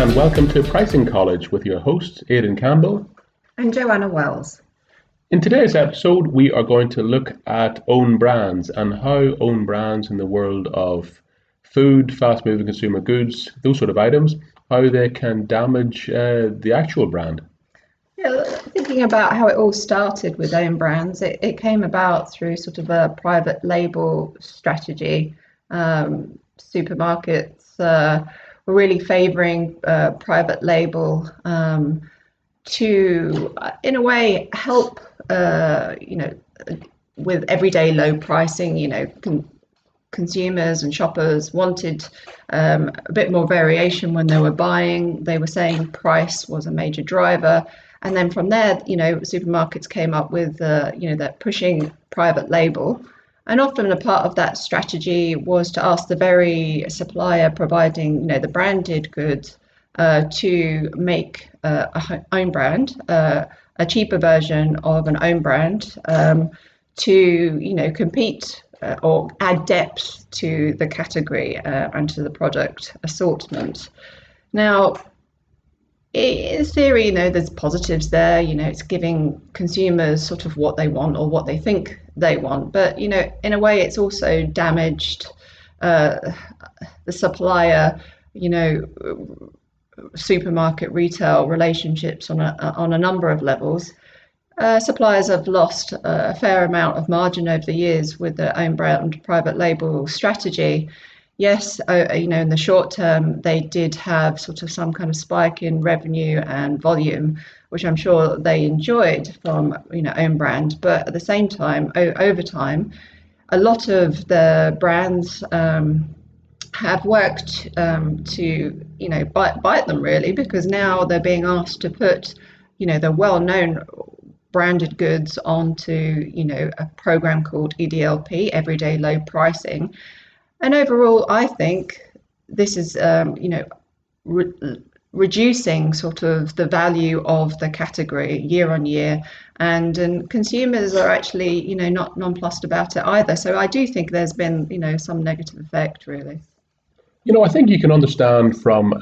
and welcome to Pricing College with your hosts, Aidan Campbell and Joanna Wells. In today's episode, we are going to look at own brands and how own brands in the world of food, fast-moving consumer goods, those sort of items, how they can damage the actual brand. Yeah, thinking about how it all started with own brands, it came about through sort of a private label strategy. Supermarkets were really favouring private label to, in a way, help, with everyday low pricing. Consumers and shoppers wanted a bit more variation when they were buying. They were saying price was a major driver. And then from there, supermarkets came up with, that pushing private label. And often a part of that strategy was to ask the very supplier providing, the branded goods to make a own brand, a cheaper version of an own brand to, compete or add depth to the category and to the product assortment. Now, in theory, there's positives there. It's giving consumers sort of what they want or what they think they want. But, in a way, it's also damaged the supplier, supermarket retail relationships on a number of levels. Suppliers have lost a fair amount of margin over the years with their own brand private label strategy. Yes, in the short term, they did have sort of some kind of spike in revenue and volume, which I'm sure they enjoyed from, own brand. But at the same time, over time, a lot of the brands have worked to, bite them really, because now they're being asked to put, the well-known branded goods onto, a program called EDLP, Everyday Low Pricing. And overall, I think this is, reducing sort of the value of the category year on year, and consumers are actually, not nonplussed about it either. So I do think there's been, some negative effect, really. I think you can understand from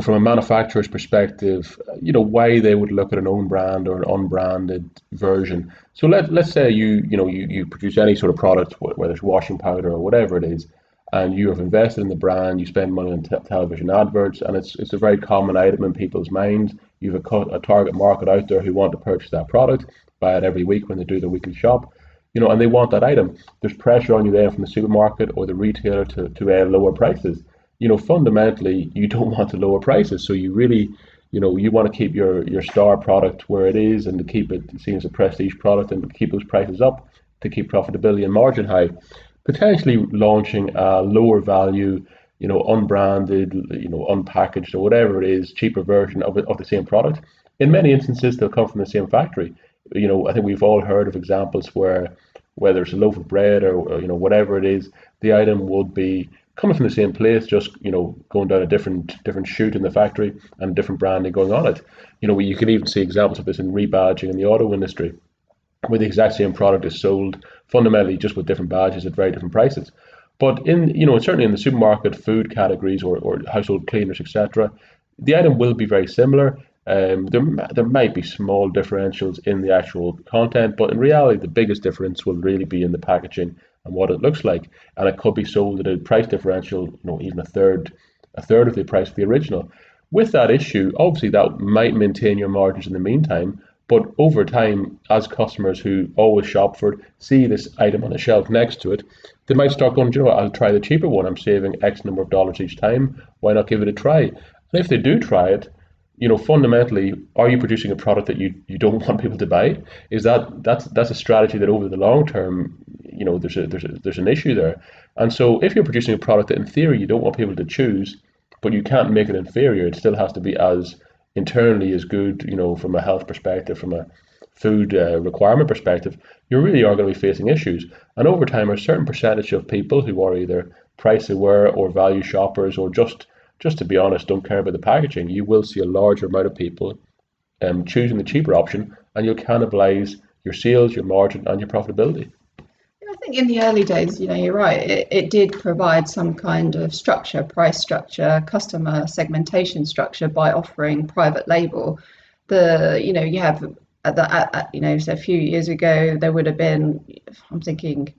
from a manufacturer's perspective, why they would look at an own brand or an unbranded version. So let's say you produce any sort of product, whether it's washing powder or whatever it is, and you have invested in the brand, you spend money on television adverts, and it's a very common item in people's minds. You have a target market out there who want to purchase that product, buy it every week when they do their weekly shop, and they want that item. There's pressure on you then from the supermarket or the retailer to lower prices. Fundamentally, you don't want to lower prices. So you really, you want to keep your star product where it is and to keep it seen as a prestige product and keep those prices up to keep profitability and margin high. Potentially launching a lower value, unbranded, unpackaged or whatever it is, cheaper version of the same product. In many instances, they'll come from the same factory. I think we've all heard of examples where whether it's a loaf of bread or whatever it is, the item would be coming from the same place, just going down a different chute in the factory and different branding going on it. You can even see examples of this in rebadging in the auto industry, where the exact same product is sold fundamentally just with different badges at very different prices. But in certainly in the supermarket food categories or household cleaners, etc., the item will be very similar. There might be small differentials in the actual content, but in reality, the biggest difference will really be in the packaging and what it looks like. And it could be sold at a price differential, even a third of the price of the original. With that issue, obviously that might maintain your margins in the meantime, but over time, as customers who always shop for it see this item on the shelf next to it, they might start going, I'll try the cheaper one. I'm saving X number of dollars each time. Why not give it a try? And if they do try it, fundamentally, are you producing a product that you don't want people to buy? That's a strategy that over the long term, there's an issue there. And so if you're producing a product that in theory you don't want people to choose, but you can't make it inferior, it still has to be as internally as good, from a health perspective, from a food requirement perspective, you really are going to be facing issues. And over time, a certain percentage of people who are either price aware or value shoppers or just to be honest, don't care about the packaging, you will see a larger amount of people choosing the cheaper option, and you'll cannibalize your sales, your margin, and your profitability. I think in the early days, you're right. It did provide some kind of structure, price structure, customer segmentation structure by offering private label. You have so a few years ago there would have been, I'm thinking,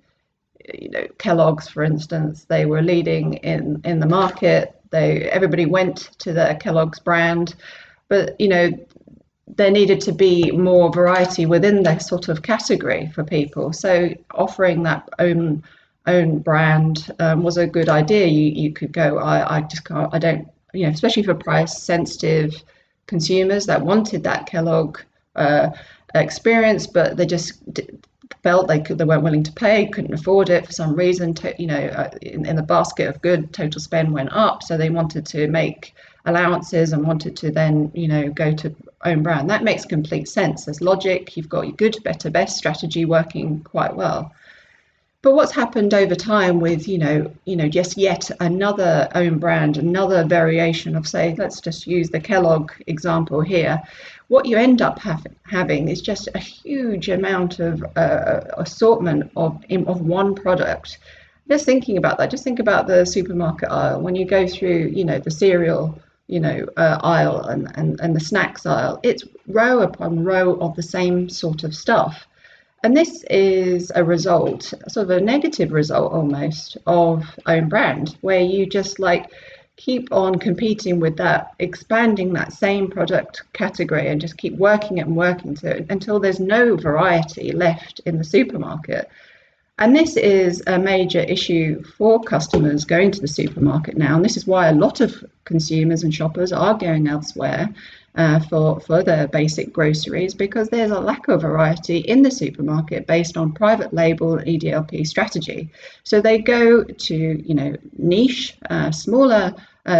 Kellogg's, for instance, they were leading in the market. Everybody went to the Kellogg's brand, but there needed to be more variety within their sort of category for people. So offering that own brand was a good idea. You could go, I just can't, I don't, especially for price sensitive consumers that wanted that Kellogg experience, but they just felt they weren't willing to pay, couldn't afford it for some reason. In the basket of good, total spend went up, so they wanted to make allowances and wanted to then go to own brand. That makes complete sense. There's logic. You've got your good, better, best strategy working quite well. But what's happened over time with just yet another own brand, another variation of, say, let's just use the Kellogg example here. What you end up having is just a huge amount of assortment of one product. Just thinking about that, just think about the supermarket aisle. When you go through, the cereal, aisle and the snacks aisle, it's row upon row of the same sort of stuff. And this is a result, sort of a negative result almost, of own brand, where you just keep on competing with that, expanding that same product category and just keep working it and working to it until there's no variety left in the supermarket. And this is a major issue for customers going to the supermarket now. And this is why a lot of consumers and shoppers are going elsewhere for their basic groceries, because there's a lack of variety in the supermarket based on private label EDLP strategy. So they go to niche, smaller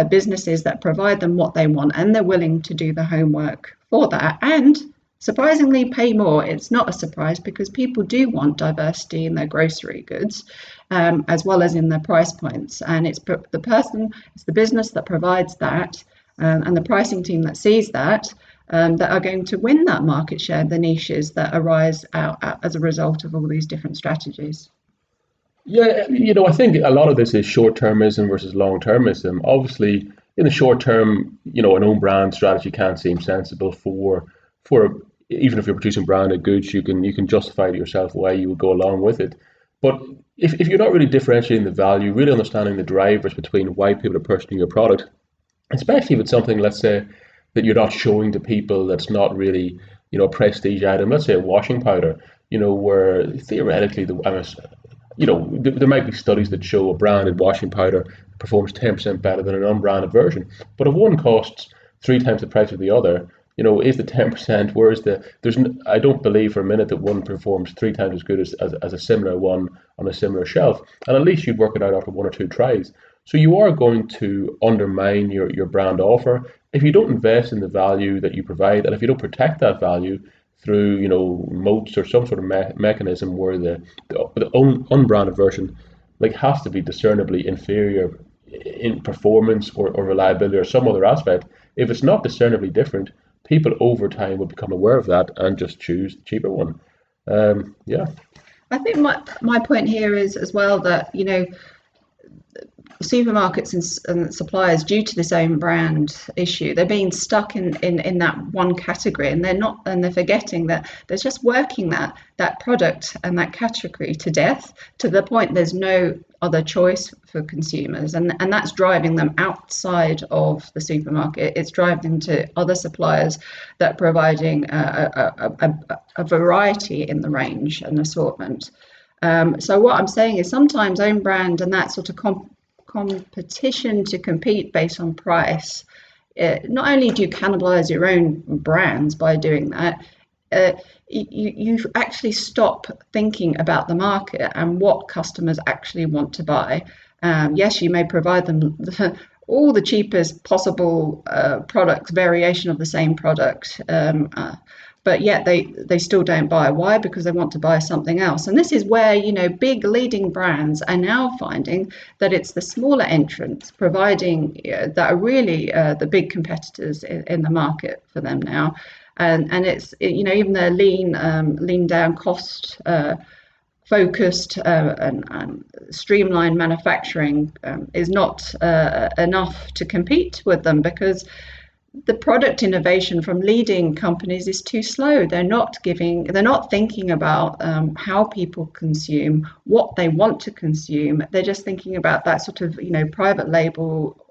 businesses that provide them what they want, and they're willing to do the homework for that. And surprisingly pay more. It's not a surprise because people do want diversity in their grocery goods, as well as in their price points. And it's the business that provides that, and the pricing team that sees that, that are going to win that market share, the niches that arise out as a result of all these different strategies. Yeah, I think a lot of this is short-termism versus long-termism. Obviously, in the short term, an own brand strategy can seem sensible for even if you're producing branded goods, you can justify to yourself why you would go along with it. But if you're not really differentiating the value, really understanding the drivers between why people are purchasing your product, especially if it's something, let's say, that you're not showing to people, that's not really, a prestige item, let's say a washing powder, where theoretically, there might be studies that show a branded washing powder performs 10% better than an unbranded version. But if one costs three times the price of the other, is the 10%, whereas I don't believe for a minute that one performs three times as good as a similar one on a similar shelf. And at least you'd work it out after one or two tries. So you are going to undermine your brand offer if you don't invest in the value that you provide, and if you don't protect that value through moats or some sort of mechanism where the unbranded version has to be discernibly inferior in performance or reliability or some other aspect. If it's not discernibly different, people over time will become aware of that and just choose the cheaper one. Yeah. I think my point here is as well that supermarkets and suppliers, due to this own brand issue, they're being stuck in that one category, and they're forgetting that there's just working that product and that category to death, to the point there's no other choice for consumers, and that's driving them outside of the supermarket. It's driving them to other suppliers that are providing a variety in the range and assortment. So what I'm saying is sometimes own brand and that sort of competition to compete based on price, not only do you cannibalize your own brands by doing that, you actually stop thinking about the market and what customers actually want to buy. Yes, you may provide them all the cheapest possible products, variation of the same product, but yet they still don't buy. Why? Because they want to buy something else. And this is where big leading brands are now finding that it's the smaller entrants providing that are really the big competitors in the market for them now. And it's even their lean down cost focused and streamlined manufacturing is not enough to compete with them, because the product innovation from leading companies is too slow. They're not thinking about how people consume, what they want to consume. They're just thinking about that sort of, private label,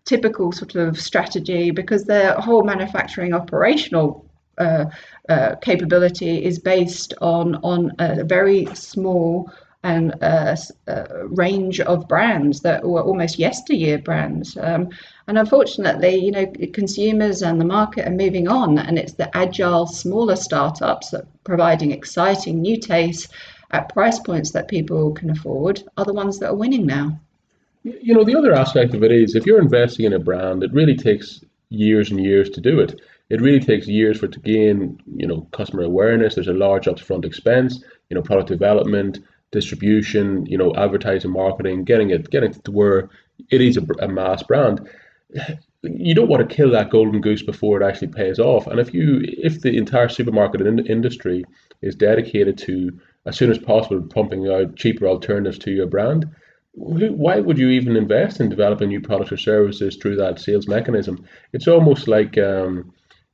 typical sort of strategy, because their whole manufacturing operational capability is based on a very small and range of brands that were almost yesteryear brands. And unfortunately, consumers and the market are moving on, and it's the agile, smaller startups that are providing exciting new tastes at price points that people can afford are the ones that are winning now. The other aspect of it is if you're investing in a brand, it really takes years and years to do it. It really takes years for it to gain, customer awareness. There's a large upfront expense, product development, distribution, advertising, marketing, getting it to where it is a mass brand. You don't want to kill that golden goose before it actually pays off. And if the entire supermarket industry is dedicated to, as soon as possible, pumping out cheaper alternatives to your brand, why would you even invest in developing new products or services through that sales mechanism? It's almost like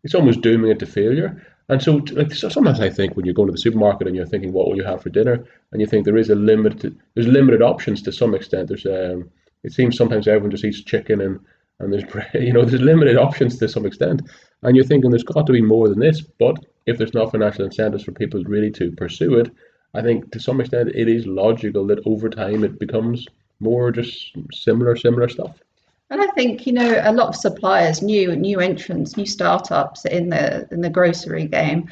it's almost dooming it to failure. And so sometimes I think when you're going to the supermarket and you're thinking, what will you have for dinner? And you think there's limited options to some extent. It seems sometimes everyone just eats chicken and there's there's limited options to some extent. And you're thinking there's got to be more than this. But if there's no financial incentives for people really to pursue it, I think to some extent it is logical that over time it becomes more just similar stuff. And I think, a lot of suppliers, new entrants, new startups in the grocery game,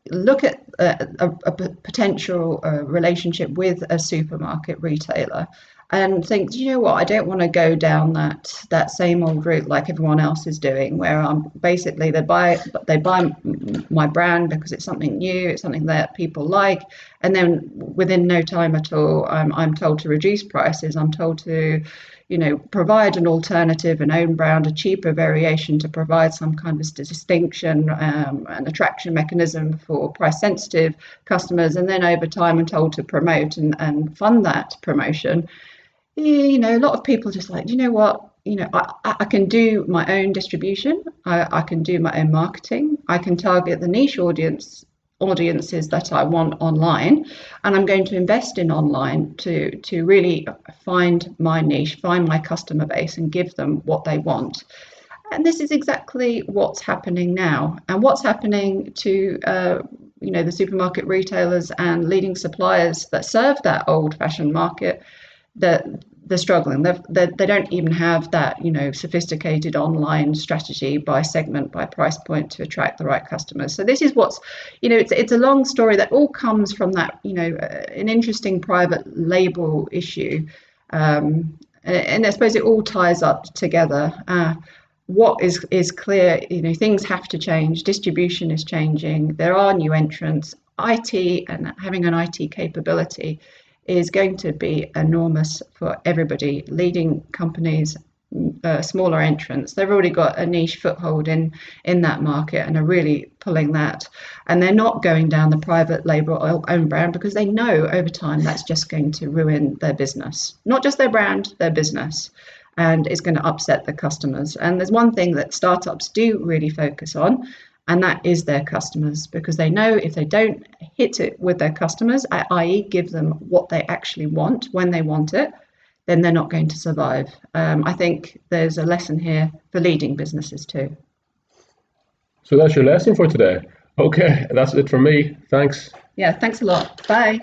look at a potential relationship with a supermarket retailer and think, do you know what, I don't want to go down that same old route like everyone else is doing, where basically they buy my brand because it's something new, it's something that people like, and then within no time at all, I'm told to reduce prices, I'm told to provide an alternative, an own brand, a cheaper variation to provide some kind of distinction, an attraction mechanism for price sensitive customers. And then over time, I'm told to promote and fund that promotion. A lot of people just like, you know what, I can do my own distribution. I can do my own marketing. I can target the niche audiences that I want online, and I'm going to invest in online to really find my niche, find my customer base, and give them what they want. And this is exactly what's happening now, and what's happening to the supermarket retailers and leading suppliers that serve that old-fashioned market. That they're struggling. They don't even have that sophisticated online strategy by segment, by price point to attract the right customers. So this is what's it's a long story that all comes from that an interesting private label issue, and I suppose it all ties up together. What is clear, things have to change. Distribution is changing. There are new entrants. IT and having an IT capability is going to be enormous for everybody, leading companies, smaller entrants. They've already got a niche foothold in that market and are really pulling that. And they're not going down the private label own brand because they know over time that's just going to ruin their business. Not just their brand, their business. And it's going to upset the customers. And there's one thing that startups do really focus on, and that is their customers, because they know if they don't hit it with their customers, i.e. give them what they actually want when they want it, then they're not going to survive. I think there's a lesson here for leading businesses too. So that's your lesson for today. Okay, that's it from me. Thanks. Yeah, thanks a lot. Bye.